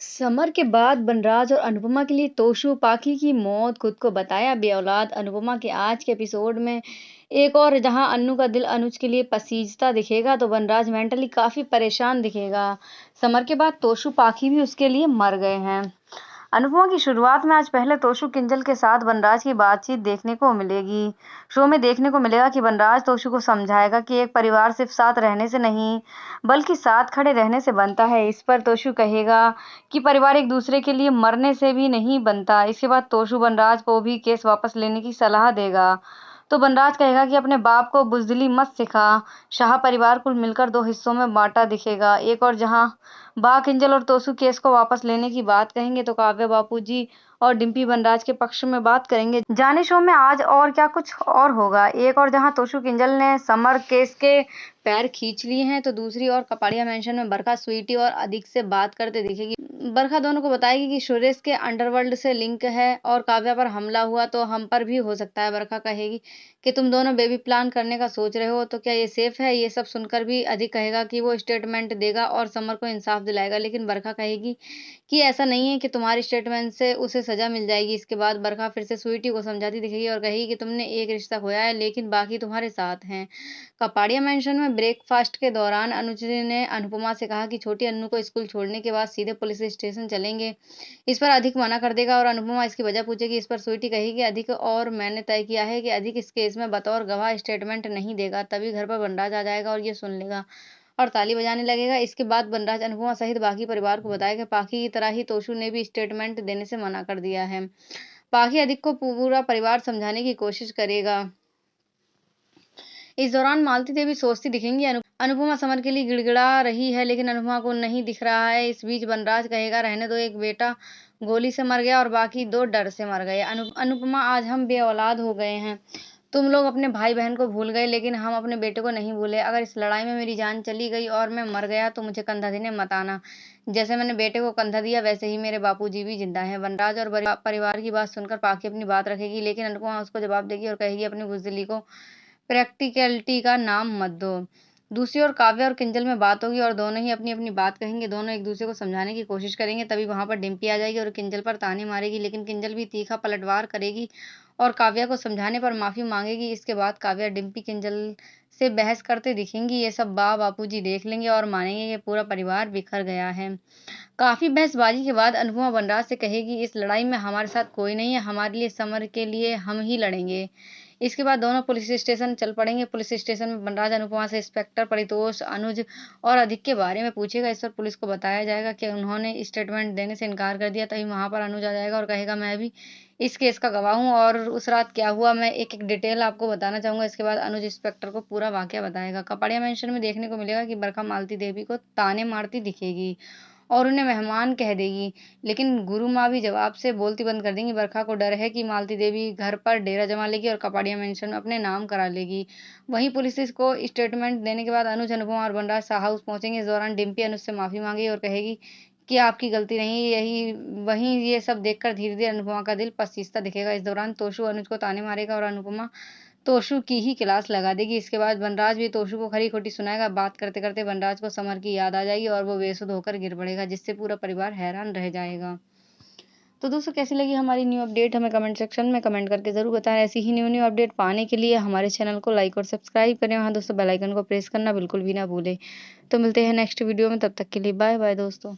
Summer के बाद बनराज और अनुपमा के लिए तोशु पाखी की मौत, खुद को बताया बेऔलाद। अनुपमा के आज के एपिसोड में एक और जहां अन्नू का दिल अनुज के लिए पसीजता दिखेगा, तो बनराज मेंटली काफी परेशान दिखेगा। समर के बाद तोशु पाखी भी उसके लिए मर गए हैं। अनुपमा की शुरुआत में आज पहले तोशु किंजल के साथ बनराज की बातचीत देखने को मिलेगी। शो में देखने को मिलेगा कि बनराज तोशु को समझाएगा कि एक परिवार सिर्फ साथ रहने से नहीं बल्कि साथ खड़े रहने से बनता है। इस पर तोशु कहेगा कि परिवार एक दूसरे के लिए मरने से भी नहीं बनता। इसके बाद तोशु बनराज को भी केस वापस लेने की सलाह देगा, तो बनराज कहेगा कि अपने बाप को बुजदिली मत सिखा। शाह परिवार कुल मिलकर दो हिस्सों में बांटा दिखेगा। एक और जहां बा किंजल और तोशु केस को वापस लेने की बात कहेंगे, तो काव्या बापूजी और डिम्पी बनराज के पक्ष में बात करेंगे। जाने शो में आज और क्या कुछ और होगा। एक और जहां तोशु किंजल ने समर केस के पैर खींच लिए हैं, तो दूसरी ओर कपाड़िया मेंशन में बरखा स्वीटी और अधिक से बात करते दिखेगी। बरखा दोनों को बताएगी कि सुरेश के अंडरवर्ल्ड से लिंक है और काव्या पर हमला हुआ तो हम पर भी हो सकता है। बरखा कहेगी कि तुम दोनों बेबी प्लान करने का सोच रहे हो, तो क्या ये सेफ है। ये सब सुनकर भी अधिक कहेगा कि वो स्टेटमेंट देगा और समर को इंसाफ दिलाएगा, लेकिन बरखा कहेगी कि ऐसा नहीं है कि तुम्हारी स्टेटमेंट से उसे सजा मिल जाएगी। इसके बाद बरखा फिर से स्वीटी को समझाती दिखेगी और कहेगी कि तुमने एक रिश्ता खोया है लेकिन बाकी तुम्हारे साथ हैं। कपाड़िया मेंशन में ब्रेकफास्ट के दौरान अनुज ने अनुपमा से कहा कि छोटी अन्नू को स्कूल छोड़ने के बाद सीधे पुलिस स्टेशन चलेंगे। इस पर अधिक मना कर देगा और अनुपमा इसकी वजह पूछेगी। इस पर स्वीटी कहेगी अधिक और मैंने तय किया है कि अधिक इस केस में बतौर गवाह स्टेटमेंट नहीं देगा। तभी घर पर बनराज आ जाएगा और ये सुन लेगा और ताली बजाने लगेगा। इसके बाद बनराज अनुपमा सहित बाकी परिवार को बताएगा पाखी की तरह ही तोशु ने भी स्टेटमेंट देने से मना कर दिया है। पाखी अधिक को पूरा परिवार समझाने की कोशिश करेगा। इस दौरान मालती देवी सोचती दिखेंगी अनुपमा समर के लिए गिड़गिड़ा रही है, लेकिन अनुपमा को नहीं दिख रहा है। इस बीच बनराज कहेगा रहने दो, एक बेटा गोली से मर गया और बाकी दो डर से मर गए। अनुपमा आज हम बेऔलाद हो गए हैं। तुम लोग अपने भाई बहन को भूल गए, लेकिन हम अपने बेटे को नहीं भूले। अगर इस लड़ाई में मेरी जान चली गई और मैं मर गया तो मुझे कंधा देने मत आना। जैसे मैंने बेटे को कंधा दिया वैसे ही मेरे बापूजी भी जिंदा हैं। बनराज और परिवार की बात सुनकर पाखी अपनी बात रखेगी, लेकिन अनुपमा उसको जवाब देगी और कहेगी अपनी बुजदिली को प्रैक्टिकलिटी का नाम मत दो। दूसरी ओर काव्या और किंजल में बात होगी और दोनों ही अपनी अपनी बात कहेंगे। दोनों एक दूसरे को समझाने की कोशिश करेंगे। तभी वहां पर डिम्पी आ जाएगी और किंजल पर ताने मारेगी, लेकिन किंजल भी तीखा पलटवार करेगी और काव्या को समझाने पर माफी मांगेगी। इसके बाद काव्या डिम्पी किंजल से बहस करते दिखेंगी। ये सब बापूजी देख लेंगे और मानेंगे कि पूरा परिवार बिखर गया है। काफी बहसबाजी के बाद अनुपमा बनराज से कहेगी इस लड़ाई में हमारे साथ कोई नहीं है, हमारे लिए समर के लिए हम ही लड़ेंगे। इसके बाद दोनों पुलिस स्टेशन चल पड़ेंगे। पुलिस स्टेशन में बनराज अनुपमा से इंस्पेक्टर परितोष, अनुज और अधिक के बारे में पूछेगा। इस पर पुलिस को बताया जाएगा कि उन्होंने स्टेटमेंट देने से इनकार कर दिया। तभी वहां पर अनुज आ जाएगा और कहेगा मैं भी इस केस का गवाह हूँ और उस रात क्या हुआ मैं एक एक डिटेल आपको बताना चाहूंगा। इसके बाद अनुज इंस्पेक्टर को पूरा वाकया बताएगा। कपाड़िया मेंशन में देखने को मिलेगा कि बरखा मालती देवी को ताने मारती दिखेगी और उन्हें मेहमान कह देगी, लेकिन गुरु माँ भी जवाब से बोलती बंद कर देंगी। बरखा को डर है कि मालती देवी घर पर डेरा जमा लेगी और कपाड़िया मेंशन में अपने नाम करा लेगी। वहीं पुलिस को स्टेटमेंट देने के बाद अनुज, अनुपमा और बनराज शाह हाउस पहुंचेंगे। इस दौरान डिम्पी अनुज से माफी मांगेगी और कहेगी कि आपकी गलती नहीं यही वहीं ये सब देखकर धीरे धीरे अनुपमा का दिल पसीजता दिखेगा। इस दौरान तोशु अनुज को ताने मारेगा और अनुपमा तोशु की ही क्लास लगा देगी। इसके बाद बनराज भी तोशु को खरी खोटी सुनाएगा। बात करते करते बनराज को समर की याद आ जाएगी और वो बेसुध होकर गिर पड़ेगा, जिससे पूरा परिवार हैरान रह जाएगा। तो दोस्तों कैसी लगी हमारी न्यू अपडेट हमें कमेंट सेक्शन में कमेंट करके जरूर बताएं। ऐसी ही न्यू अपडेट पाने के लिए हमारे चैनल को लाइक और सब्सक्राइब करें। वहाँ दोस्तों बेल आइकन को प्रेस करना बिल्कुल भी ना भूलें। तो मिलते हैं नेक्स्ट वीडियो में, तब तक के लिए बाय बाय दोस्तों।